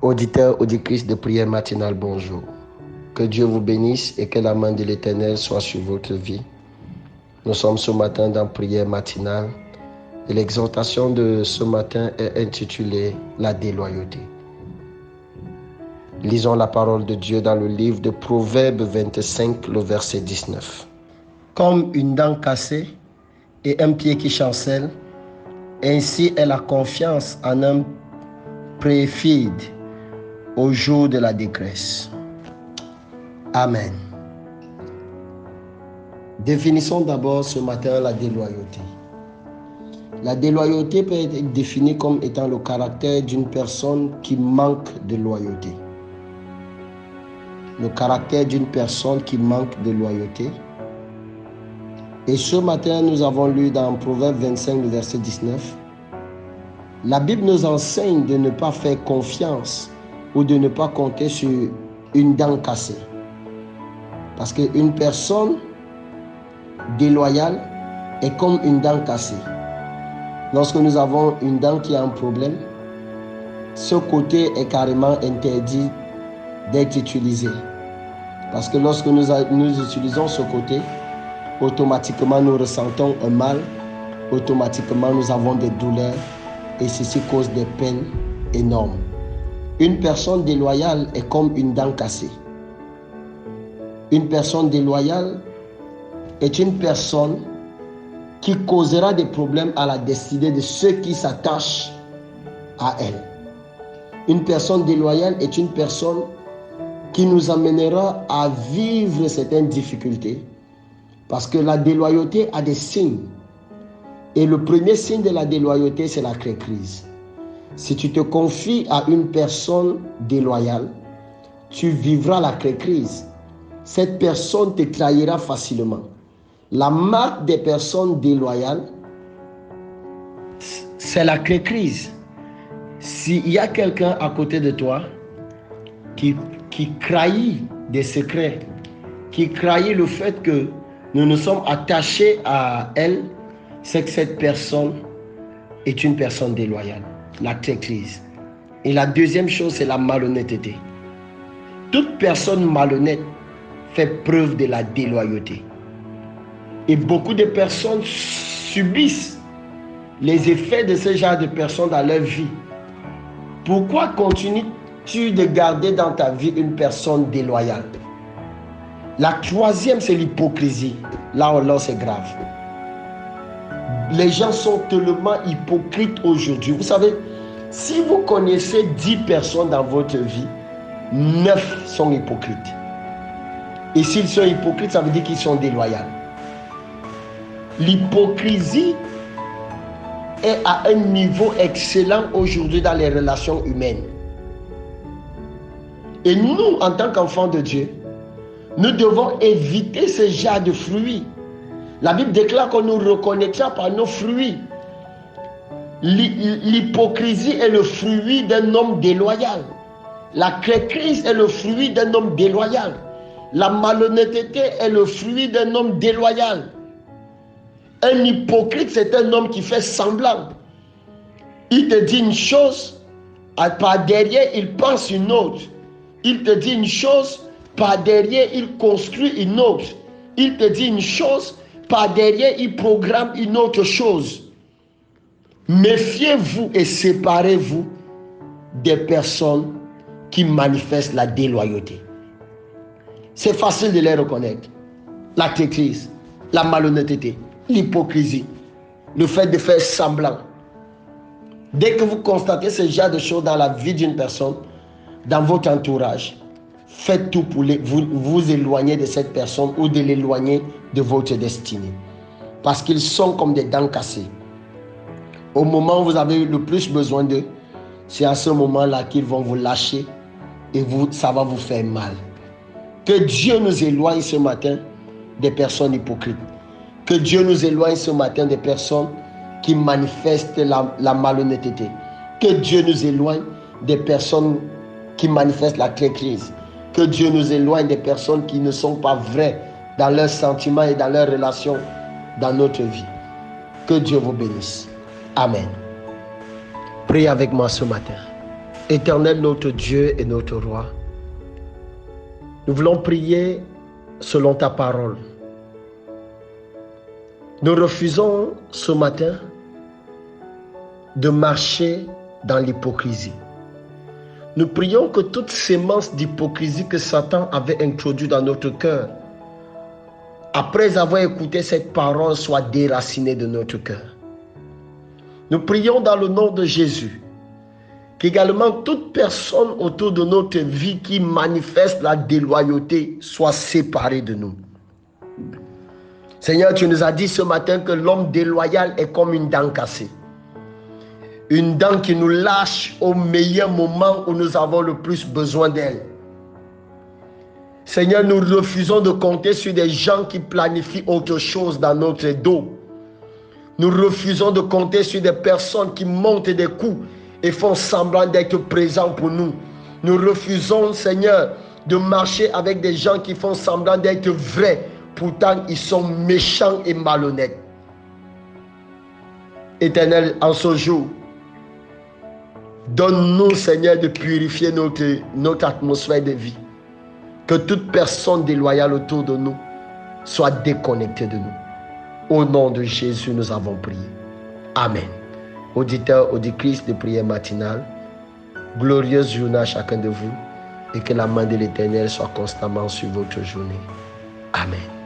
Auditeurs, auditrices de prière matinale, bonjour. Que Dieu vous bénisse et que la main de l'Éternel soit sur votre vie. Nous sommes ce matin dans prière matinale et l'exhortation de ce matin est intitulée « La déloyauté ». Lisons la parole de Dieu dans le livre de Proverbes 25, le verset 19. Comme une dent cassée et un pied qui chancelle, ainsi est la confiance en un préfide au jour de la détresse. Amen. Définissons d'abord ce matin la déloyauté. La déloyauté peut être définie comme étant le caractère d'une personne qui manque de loyauté. Le caractère d'une personne qui manque de loyauté. Et ce matin, nous avons lu dans Proverbe 25, le verset 19, la Bible nous enseigne de ne pas faire confiance ou de ne pas compter sur une dent cassée. Parce qu'une personne déloyale est comme une dent cassée. Lorsque nous avons une dent qui a un problème, ce côté est carrément interdit d'être utilisé. Parce que lorsque nous utilisons ce côté, automatiquement nous ressentons un mal, automatiquement nous avons des douleurs et ceci cause des peines énormes. Une personne déloyale est comme une dent cassée. Une personne déloyale est une personne qui causera des problèmes à la destinée de ceux qui s'attachent à elle. Une personne déloyale est une personne qui nous amènera à vivre certaines difficultés parce que la déloyauté a des signes. Et le premier signe de la déloyauté, c'est la crise. Si tu te confies à une personne déloyale, tu vivras la crise. Cette personne te trahira facilement. La marque des personnes déloyales, c'est la crise. S'il y a quelqu'un à côté de toi qui trahit des secrets, qui trahit le fait que nous nous sommes attachés à elle, c'est que cette personne est une personne déloyale. La crise. Et la deuxième chose, c'est la malhonnêteté. Toute personne malhonnête fait preuve de la déloyauté. Et beaucoup de personnes subissent les effets de ce genre de personnes dans leur vie. Pourquoi continues-tu de garder dans ta vie une personne déloyale? La troisième, c'est l'hypocrisie. Là, c'est grave. Les gens sont tellement hypocrites aujourd'hui. Vous savez, si vous connaissez 10 personnes dans votre vie, 9 sont hypocrites. Et s'ils sont hypocrites, ça veut dire qu'ils sont déloyaux. L'hypocrisie est à un niveau excellent aujourd'hui dans les relations humaines. Et nous, en tant qu'enfants de Dieu, nous devons éviter ce genre de fruits. La Bible déclare qu'on nous reconnaîtra par nos fruits. L'hypocrisie est le fruit d'un homme déloyal. La crise est le fruit d'un homme déloyal. La malhonnêteté est le fruit d'un homme déloyal. Un hypocrite, c'est un homme qui fait semblant. Il te dit une chose, par derrière, il pense une autre. Il te dit une chose, par derrière, il construit une autre. Il te dit une chose, par derrière, il programme une autre chose. Méfiez-vous et séparez-vous des personnes qui manifestent la déloyauté. C'est facile de les reconnaître. La crise, la malhonnêteté, l'hypocrisie, le fait de faire semblant. Dès que vous constatez ce genre de choses dans la vie d'une personne, dans votre entourage, faites tout pour vous éloigner de cette personne ou de l'éloigner de votre destinée. Parce qu'ils sont comme des dents cassées. Au moment où vous avez le plus besoin d'eux, c'est à ce moment-là qu'ils vont vous lâcher et ça va vous faire mal. Que Dieu nous éloigne ce matin des personnes hypocrites. Que Dieu nous éloigne ce matin des personnes qui manifestent la malhonnêteté. Que Dieu nous éloigne des personnes qui manifestent la crise. Que Dieu nous éloigne des personnes qui ne sont pas vraies dans leurs sentiments et dans leurs relations dans notre vie. Que Dieu vous bénisse. Amen. Priez avec moi ce matin. Éternel notre Dieu et notre Roi, nous voulons prier selon ta parole. Nous refusons ce matin de marcher dans l'hypocrisie. Nous prions que toute sémence d'hypocrisie que Satan avait introduite dans notre cœur, après avoir écouté cette parole, soit déracinée de notre cœur. Nous prions dans le nom de Jésus qu'également toute personne autour de notre vie qui manifeste la déloyauté soit séparée de nous. Seigneur, tu nous as dit ce matin que l'homme déloyal est comme une dent cassée. Une dent qui nous lâche au meilleur moment où nous avons le plus besoin d'elle. Seigneur, nous refusons de compter sur des gens qui planifient autre chose dans notre dos. Nous refusons de compter sur des personnes qui montent des coups et font semblant d'être présents pour nous. Nous refusons, Seigneur, de marcher avec des gens qui font semblant d'être vrais. Pourtant, ils sont méchants et malhonnêtes. Éternel, en ce jour, donne-nous, Seigneur, de purifier notre atmosphère de vie. Que toute personne déloyale autour de nous soit déconnectée de nous. Au nom de Jésus, nous avons prié. Amen. Auditeurs, auditrices de prière matinale, glorieuse journée à chacun de vous et que la main de l'Éternel soit constamment sur votre journée. Amen.